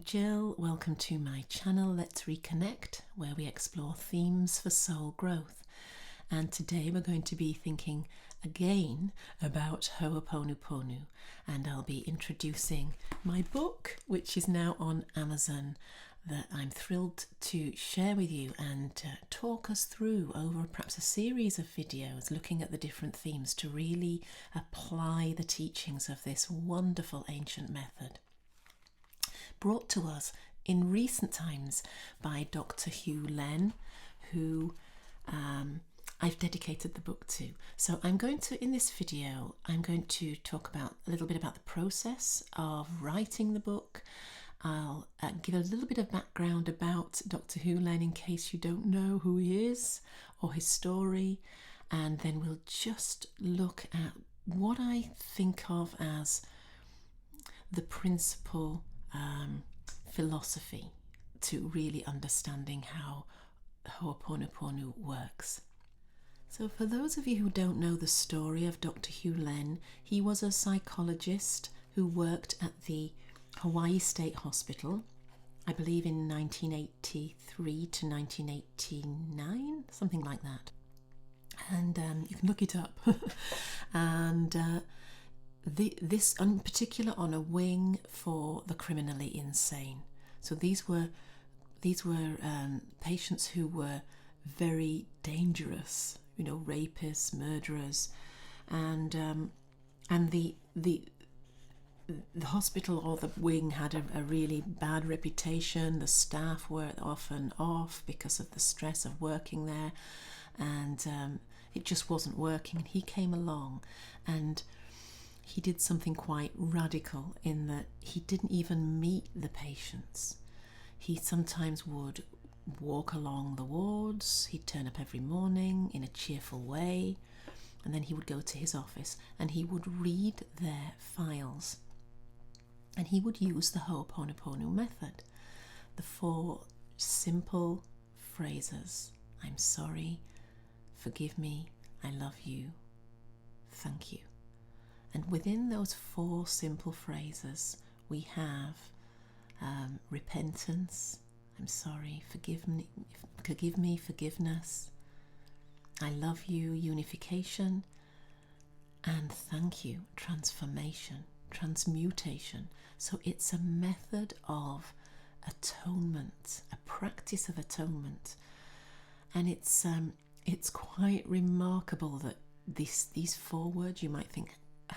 I'm Jill. Welcome to my channel, Let's Reconnect, where we explore themes for soul growth. And today we're going to be thinking again about Ho'oponopono, and I'll be introducing my book, which is now on Amazon, that I'm thrilled to share with you and talk us through over perhaps a series of videos looking at the different themes to really apply the teachings of this wonderful ancient method, brought to us in recent times by Dr Hew Len, who I've dedicated the book to. So I'm going to, in this video, I'm going to talk about a little bit about the process of writing the book. I'll give a little bit of background about Dr Hew Len in case you don't know who he is or his story, and then we'll just look at what I think of as the principal philosophy to really understanding how Ho'oponopono works. So for those of you who don't know the story of Dr Hew Len, he was a psychologist who worked at the Hawaii State Hospital, I believe in 1983 to 1989, something like that. And you can look it up. And this in particular on a wing for the criminally insane. So these were patients who were very dangerous, you know, rapists, murderers, and the hospital or the wing had a really bad reputation. The staff were often off because of the stress of working there, and it just wasn't working. And he came along and he did something quite radical in that he didn't even meet the patients. He sometimes would walk along the wards. He'd turn up every morning in a cheerful way, and then he would go to his office and he would read their files, and he would use the Ho'oponopono method, the 4 simple phrases: I'm sorry, forgive me, I love you, thank you. And within those 4 simple phrases, we have repentance, I'm sorry, forgive me, forgiveness, I love you, unification, and thank you, transformation, transmutation. So it's a method of atonement, a practice of atonement. And it's quite remarkable that these 4 words, you might think,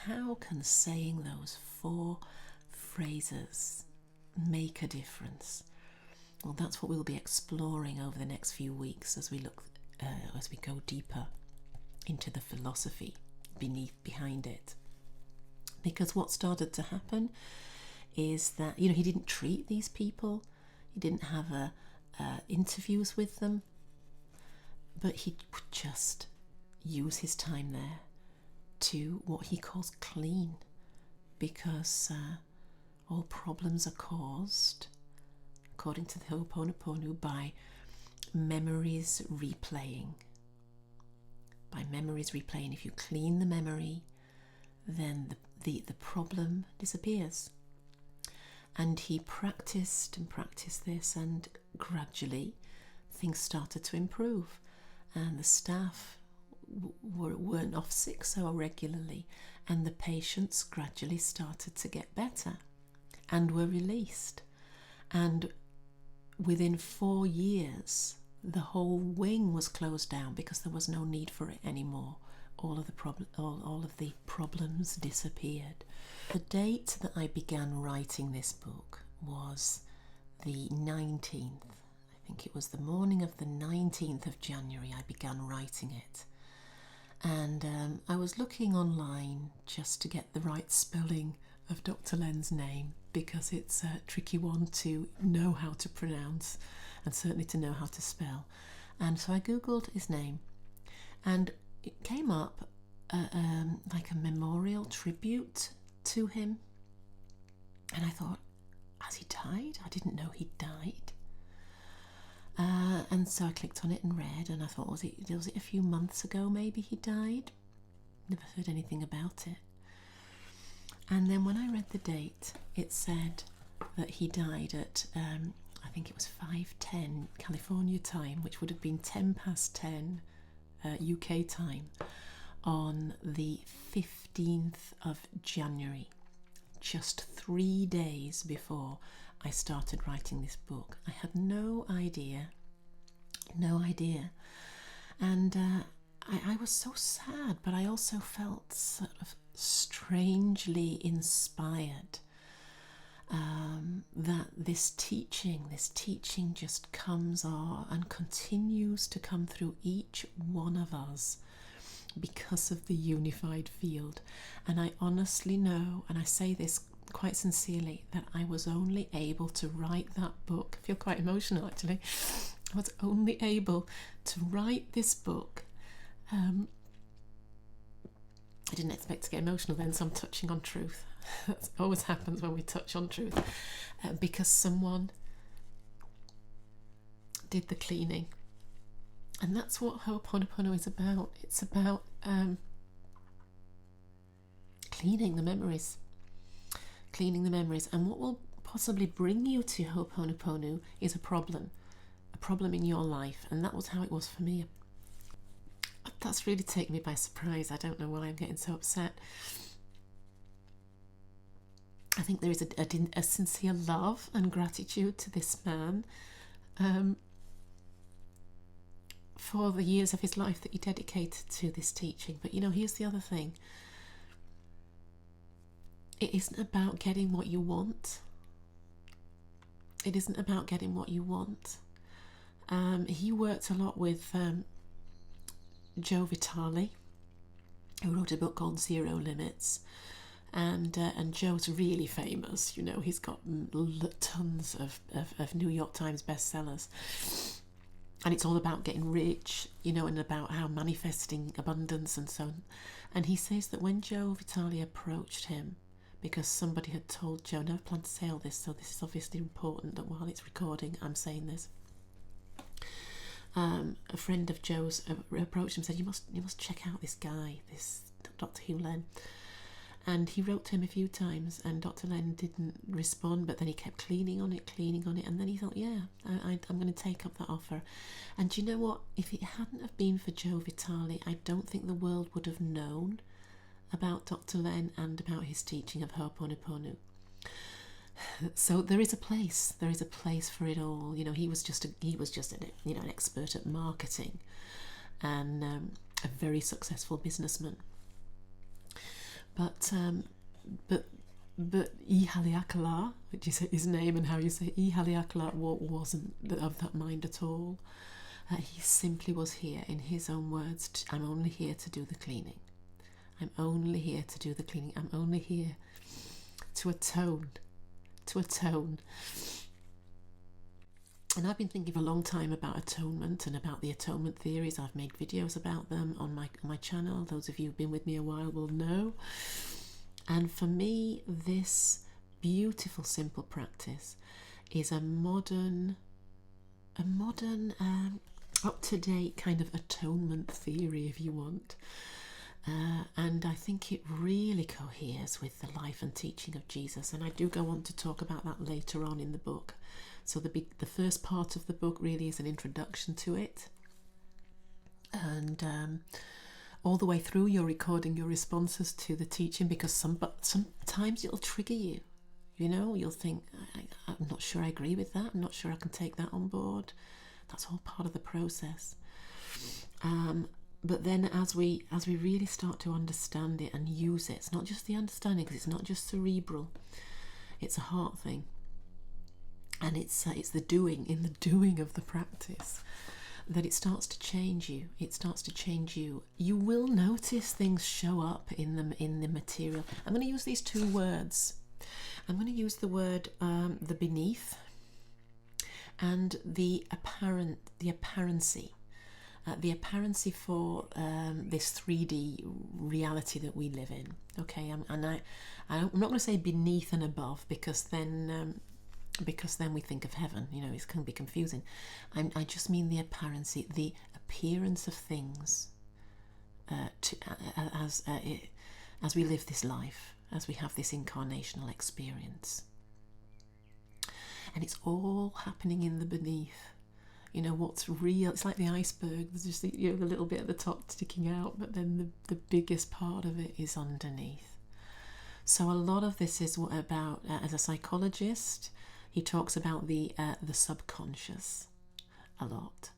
how can saying those 4 phrases make a difference? Well, that's what we'll be exploring over the next few weeks as we go deeper into the philosophy behind it. Because what started to happen is that, you know, he didn't treat these people, he didn't have interviews with them, but he would just use his time there to what he calls clean, because all problems are caused, according to the Ho'oponopono, by memories replaying. By memories replaying. If you clean the memory, then the problem disappears. And he practiced and practiced this, and gradually things started to improve, and the staff weren't off sick so regularly, and the patients gradually started to get better and were released. And within 4 years, the whole wing was closed down because there was no need for it anymore. All of the problems disappeared. The date that I began writing this book was the 19th. I think it was the morning of the 19th of January I began writing it. And I was looking online just to get the right spelling of Dr. Len's name, because it's a tricky one to know how to pronounce and certainly to know how to spell. And so I googled his name, and it came up like a memorial tribute to him. And I thought, has he died? I didn't know he died. And so I clicked on it and read, and I thought, was it a few months ago maybe he died? Never heard anything about it. And then when I read the date, it said that he died at, I think it was 5:10 California time, which would have been 10 past 10 UK time, on the 15th of January, just 3 days before I started writing this book. I had no idea. And I was so sad, but I also felt sort of strangely inspired that this teaching just comes and continues to come through each one of us because of the unified field. And I honestly know, and I say this quite sincerely, that I was only able to write that book. I feel quite emotional actually. I was only able to write this book. I didn't expect to get emotional then, so I'm touching on truth. That always happens when we touch on truth, because someone did the cleaning. And that's what Ho'oponopono is about. It's about cleaning the memories. And what will possibly bring you to Ho'oponopono is a problem in your life. And that was how it was for me. That's really taken me by surprise. I don't know why I'm getting so upset. I think there is a sincere love and gratitude to this man for the years of his life that he dedicated to this teaching. But here's the other thing. It isn't about getting what you want. It isn't about getting what you want. He worked a lot with Joe Vitale, who wrote a book called Zero Limits. And Joe's really famous. He's got tons of New York Times bestsellers. And it's all about getting rich, and about how manifesting abundance and so on. And he says that when Joe Vitale approached him, because somebody had told Joe, "No, I plan to say all this, so this is obviously important that while it's recording, I'm saying this." A friend of Joe's approached him and said, "You must check out this guy, this Dr. Hew Len." And he wrote to him a few times, and Dr. Len didn't respond, but then he kept cleaning on it, and then he thought, I'm going to take up that offer. And do you know what? If it hadn't have been for Joe Vitale, I don't think the world would have known about Dr. Len and about his teaching of Ho'oponopono. So there is a place for it all. He was just an expert at marketing, and a very successful businessman. But Ihaliakala, which is his name and how you say Ihaliakala, wasn't of that mind at all. He simply was here, in his own words, "I'm only here to do the cleaning. I'm only here to do the cleaning. I'm only here to atone. And I've been thinking for a long time about atonement and about the atonement theories. I've made videos about them on my channel. Those of you who've been with me a while will know. And for me, this beautiful, simple practice is a modern, up-to-date kind of atonement theory, if you want. And I think it really coheres with the life and teaching of Jesus. And I do go on to talk about that later on in the book. So the first part of the book really is an introduction to it. And all the way through, you're recording your responses to the teaching, because sometimes it'll trigger you. You'll think, I'm not sure I agree with that. I'm not sure I can take that on board. That's all part of the process. But then as we really start to understand it and use it, it's not just the understanding, because it's not just cerebral. It's a heart thing. And it's the doing, in the doing of the practice, that it starts to change you. You will notice things show up in the material. I'm going to use these two words. I'm going to use the word the beneath and the apparency. The apparency for this 3D reality that we live in. Okay, I'm not going to say beneath and above, because then we think of heaven. It can be confusing. I just mean the apparency, the appearance of things as we live this life, as we have this incarnational experience. and it's all happening in the beneath. You know, what's real, it's like the iceberg, there's just the little bit at the top sticking out, but then the biggest part of it is underneath. So a lot of this is about, as a psychologist, he talks about the subconscious a lot,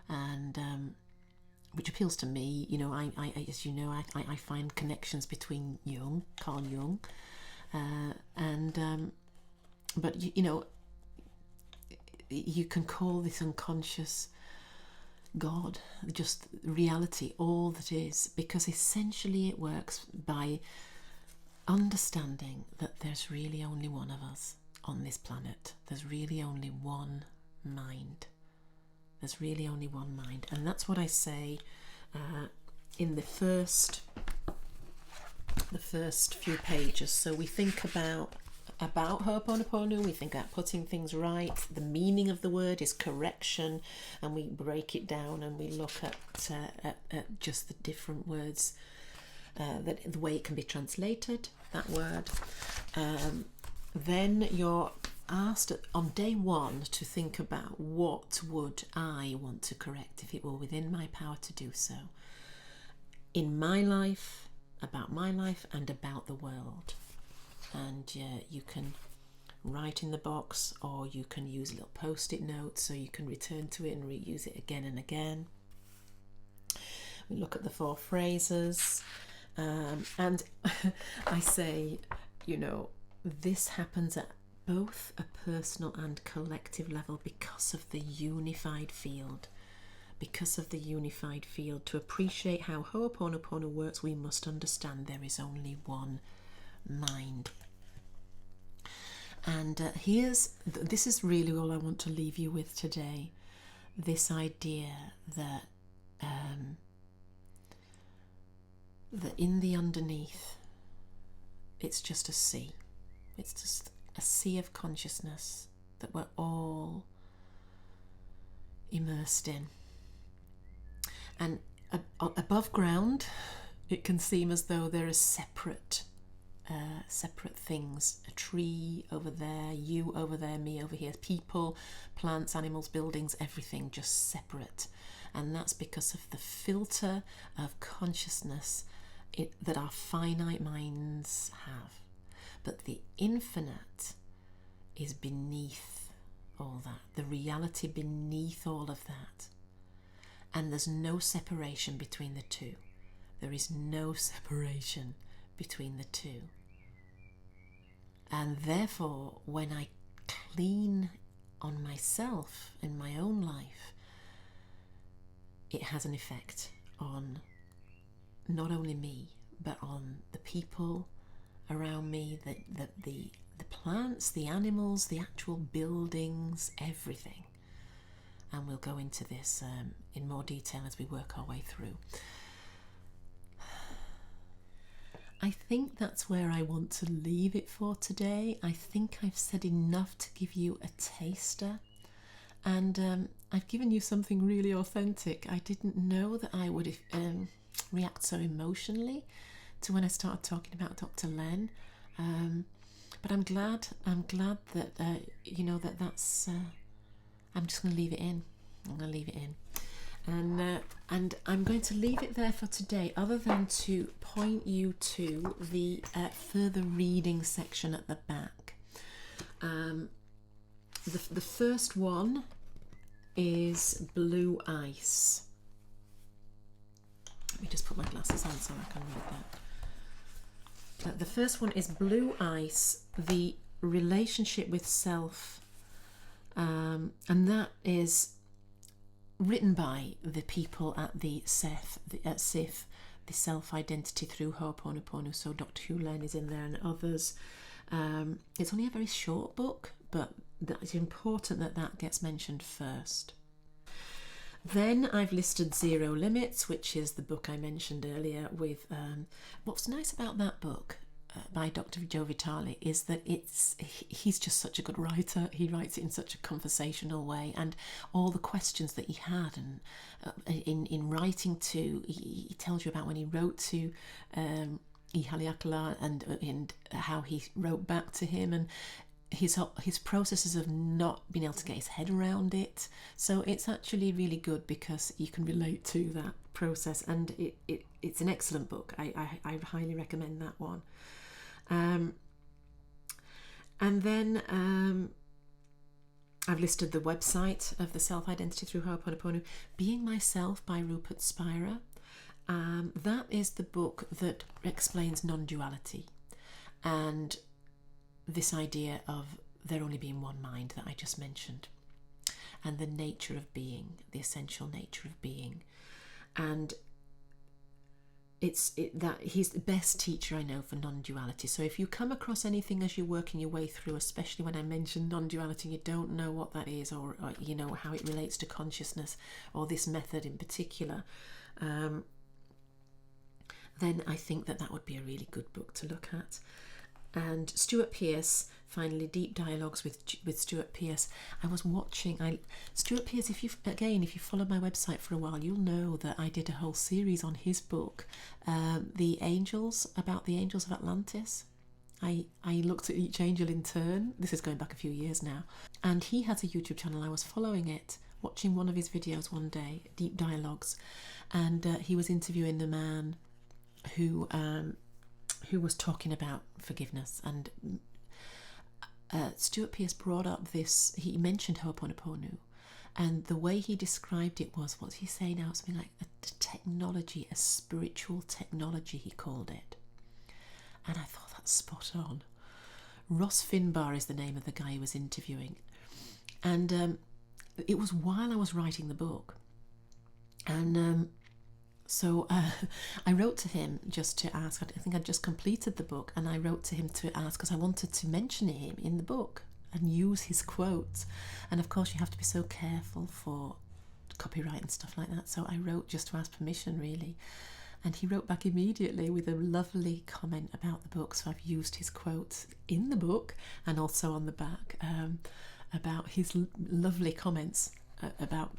and which appeals to me. You know, I as you know, I find connections between Carl Jung, but you know, you can call this unconscious God, just reality, all that is, because essentially it works by understanding that there's really only one of us on this planet. There's really only one mind. There's really only one mind, and that's what I say in the first few pages. So we think about Ho'oponopono, we think about putting things right. The meaning of the word is correction, and we break it down and we look at just the different words, the way it can be translated, that word. Then you're asked on day one to think about, what would I want to correct if it were within my power to do so, in my life, about my life, and about the world. And you can write in the box, or you can use a little post-it note so you can return to it and reuse it again and again. We look at the 4 phrases, and I say, you know, this happens at both a personal and collective level because of the unified field. Because of the unified field. To appreciate how Ho'oponopono works, we must understand there is only one mind. And this is really all I want to leave you with today. This idea that that in the underneath, it's just a sea. It's just a sea of consciousness that we're all immersed in. And above ground, it can seem as though there are separate things. A tree over there, you over there, me over here. People, plants, animals, buildings, everything just separate. And that's because of the filter of consciousness that our finite minds have. But the infinite is beneath all that, the reality beneath all of that. And there's no separation between the two. There is no separation between the two. And therefore, when I clean on myself in my own life, it has an effect on not only me, but on the people around me, the plants, the animals, the actual buildings, everything. And we'll go into this in more detail as we work our way through. I think that's where I want to leave it for today. I think I've said enough to give you a taster, and I've given you something really authentic. I didn't know that I would react so emotionally to when I started talking about Dr. Len, but I'm glad that you know, that's I'm just going to leave it in. I'm going to leave it in. And I'm going to leave it there for today, other than to point you to the further reading section at the back. The first one is Blue Ice. Let me just put my glasses on so I can read that. The first one is Blue Ice, the relationship with self. And that is written by the people at the SIF, the Self-Identity Through Ho'oponopono. So Dr. Hew Len is in there, and others. It's only a very short book, but it's important that that gets mentioned first. Then I've listed Zero Limits, which is the book I mentioned earlier. With what's nice about that book by Dr. Joe Vitale is that he's just such a good writer. He writes it in such a conversational way, and all the questions that he had, and in writing to, he tells you about when he wrote to Ihaliakala and how he wrote back to him, and his processes of not being able to get his head around it. So it's actually really good because you can relate to that process, and it's an excellent book. I highly recommend that one. And then I've listed the website of the Self-Identity Through Ho'oponopono, Being Myself by Rupert Spira. That is the book that explains non-duality and this idea of there only being one mind that I just mentioned, and the nature of being, the essential nature of being. And that he's the best teacher I know for non-duality. So if you come across anything as you're working your way through, especially when I mention non-duality, you don't know what that is, or you know how it relates to consciousness, or this method in particular, then I think that would be a really good book to look at. And Stuart Pearce, finally, Deep Dialogues with Stuart Pearce. I was watching Stuart Pearce. If you follow my website for a while, you'll know that I did a whole series on his book, about the angels of Atlantis. I looked at each angel in turn. This is going back a few years now, and he has a YouTube channel. I was following it, watching one of his videos one day, Deep Dialogues, and he was interviewing the man who was talking about forgiveness, and Stuart Pearce brought up this. He mentioned Ho'oponopono, and the way he described it was, what's he say now? Something like a technology, a spiritual technology, he called it. And I thought, that's spot on. Ross Finbar is the name of the guy he was interviewing, and it was while I was writing the book, and so I wrote to him just to ask. I think I'd just completed the book, and I wrote to him to ask because I wanted to mention him in the book and use his quotes. And of course, you have to be so careful for copyright and stuff like that. So I wrote just to ask permission, really. And he wrote back immediately with a lovely comment about the book. So I've used his quotes in the book and also on the back, about his lovely comments about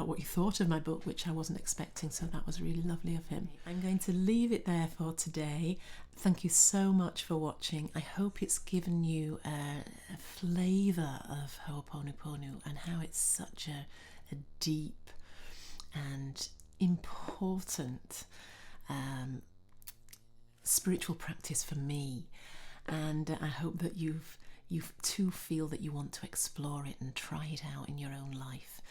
what he thought of my book, which I wasn't expecting, so that was really lovely of him. I'm going to leave it there for today. Thank you so much for watching. I hope it's given you a flavour of Ho'oponopono and how it's such a deep and important spiritual practice for me, and I hope that you too feel that you want to explore it and try it out in your own life.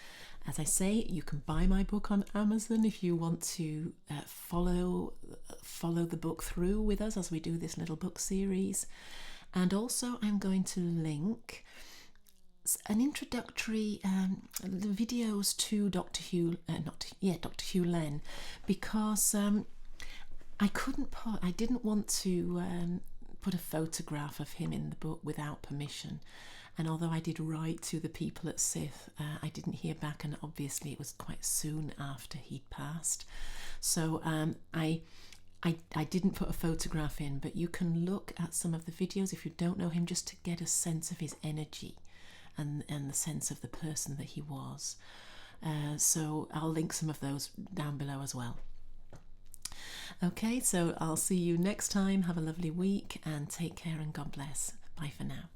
As I say, you can buy my book on Amazon if you want to follow the book through with us as we do this little book series. And also I'm going to link an introductory videos to Dr. Hew Len, because I didn't want to put a photograph of him in the book without permission. And although I did write to the people at SIF, I didn't hear back, and obviously it was quite soon after he'd passed. So I didn't put a photograph in, but you can look at some of the videos if you don't know him, just to get a sense of his energy and the sense of the person that he was. So I'll link some of those down below as well. Okay, so I'll see you next time. Have a lovely week and take care, and God bless. Bye for now.